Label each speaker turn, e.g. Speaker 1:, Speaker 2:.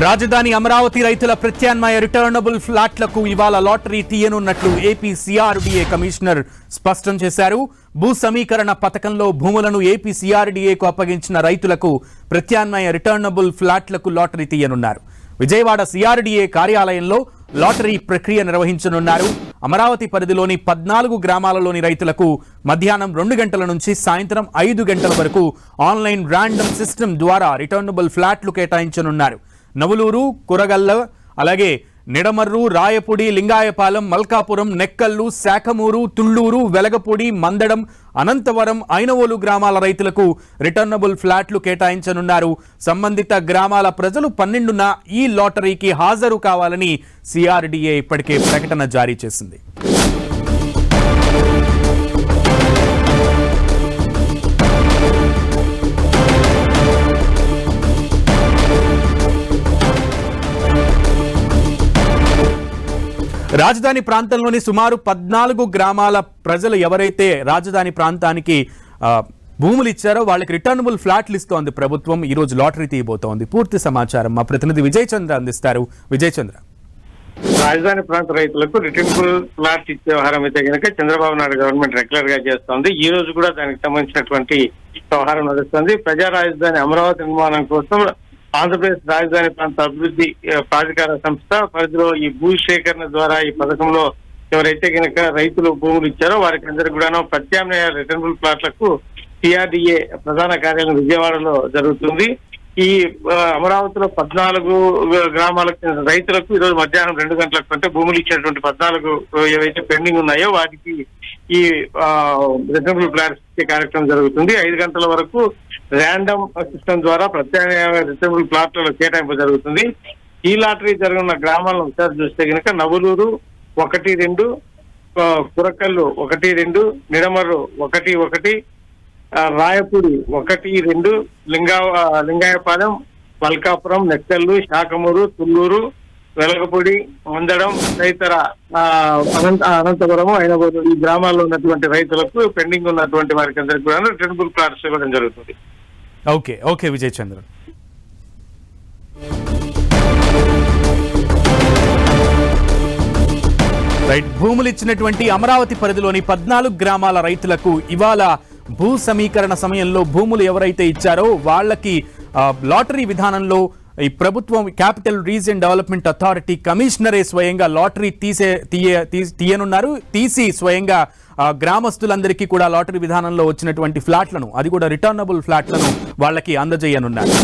Speaker 1: రాజధాని అమరావతి రైతుల ప్రత్యామ్నాయ రిటర్నబుల్ ఫ్లాట్లకు ఇవాళ లాటరీ తీయనున్నట్లు ఏపీ సిఆర్డీఏ కమిషనర్ స్పష్టం చేశారు. భూ సమీకరణ పథకంలో భూములను ఏపీ సిఆర్డీఏకు అప్పగించిన రైతులకు ప్రత్యామ్నాయ రిటర్నబుల్ ఫ్లాట్లకు లాటరీ తీయనున్నారు. విజయవాడ సిఆర్డీఏ కార్యాలయంలో లాటరీ ప్రక్రియ నిర్వహించనున్నారు. అమరావతి పరిధిలోని 14 గ్రామాలలోని రైతులకు మధ్యాహ్నం 2 గంటల నుంచి సాయంత్రం 5 గంటల వరకు ఆన్లైన్ ర్యాండమ్ సిస్టమ్ ద్వారా రిటర్నబుల్ ఫ్లాట్లు కేటాయించనున్నారు. నవలూరు, కురగల్ల, అలాగే నిడమర్రు, రాయపూడి, లింగాయపాలెం, మల్కాపురం, నెక్కల్లు, శాఖమూరు, తుళ్లూరు, వెలగపూడి, మందడం, అనంతవరం, ఐనవోలు గ్రామాల రైతులకు రిటర్నబుల్ ఫ్లాట్లు కేటాయించనున్నారు. సంబంధిత గ్రామాల ప్రజలు 12న ఈ లాటరీకి హాజరు కావాలని సిఆర్డీఏ ఇప్పటికే ప్రకటన జారీ చేసింది. రాజధాని ప్రాంతంలోని సుమారు 14 గ్రామాల ప్రజలు ఎవరైతే రాజధాని ప్రాంతానికి భూములు ఇచ్చారో వాళ్ళకి రిటర్నబుల్ ఫ్లాట్లు ఇస్తోంది ప్రభుత్వం. ఈ రోజు లాటరీ తీయబోతోంది. పూర్తి సమాచారం మా ప్రతినిధి విజయ్ చంద్ర అందిస్తారు. విజయ్ చంద్ర,
Speaker 2: రాజధాని ప్రాంత రైతులకు రిటర్నబుల్ ఫ్లాట్ ఇచ్చే వ్యవహారం అయితే కనుక చంద్రబాబు నాయుడు గవర్నమెంట్ రెగ్యులర్ గా చేస్తోంది. ఈ రోజు కూడా దానికి సంబంధించినటువంటి వ్యవహారం నడుస్తుంది. ప్రజా రాజధాని అమరావతి నిర్మాణం కోసం ఆంధ్రప్రదేశ్ రాజధాని ప్రాంత అభివృద్ధి ప్రాధికార సంస్థ పరిధిలో ఈ భూ సేకరణ ద్వారా ఈ పథకంలో ఎవరైతే కనుక రైతులు భూములు ఇచ్చారో వారికి అందరికి కూడా ప్రత్యామ్నాయ రిటర్నబుల్ ప్లాట్లకు సిఆర్డీఏ ప్రధాన కార్యాలయం విజయవాడలో జరుగుతుంది. ఈ అమరావతిలో 14 గ్రామాలకు చెందిన రైతులకు ఈరోజు మధ్యాహ్నం 2 గంటలకు అంటే భూములు ఇచ్చేటువంటి 14 ఏవైతే పెండింగ్ ఉన్నాయో వాటికి ఈ రిటర్నబుల్ ఫ్లాట్స్ ఇచ్చే కార్యక్రమం జరుగుతుంది. 5 గంటల వరకు ర్యాండమ్ సిస్టమ్ ద్వారా ప్రత్యామ్నాయ రిటర్నబుల్ ప్లాట్లలో కేటాయింపు జరుగుతుంది. ఈ లాటరీ జరగనున్న గ్రామాలను ఒకసారి చూస్తే కనుక నవలూరు 1-2, కురకల్లు 1-2, నిడమర్రు 1-1, రాయపూడి 1-2, లింగాయపాలెం, మల్కాపురం, నెక్కల్లు, శాఖమూరు, తుళ్లూరు, వెలగపూడి, మందడం తదితర అనంతపురం, ఐనవోలు ఈ గ్రామాల్లో ఉన్నటువంటి రైతులకు పెండింగ్ ఉన్నటువంటి వారికి అందరికీ కూడా రిటర్నబుల్ ఫ్లాట్స్ ఇవ్వడం జరుగుతుంది.
Speaker 1: ఓకే విజయ్ చంద్ర. రైట్, భూములు ఇచ్చినటువంటి అమరావతి పరిధిలోని 14 గ్రామాల రైతులకు ఇవాళ భూ సమీకరణ సమయంలో భూములు ఎవరైతే ఇచ్చారో వాళ్ళకి లాటరీ విధానంలో ఈ ప్రభుత్వం క్యాపిటల్ రీజియన్ డెవలప్మెంట్ అథారిటీ కమిషనరే స్వయంగా లాటరీ తీయనున్నారు. తీసి స్వయంగా గ్రామస్తులందరికీ కూడా లాటరీ విధానంలో వచ్చినటువంటి ఫ్లాట్లను, అది కూడా రిటర్నబుల్ ఫ్లాట్లను వాళ్ళకి అందజేయనున్నారు.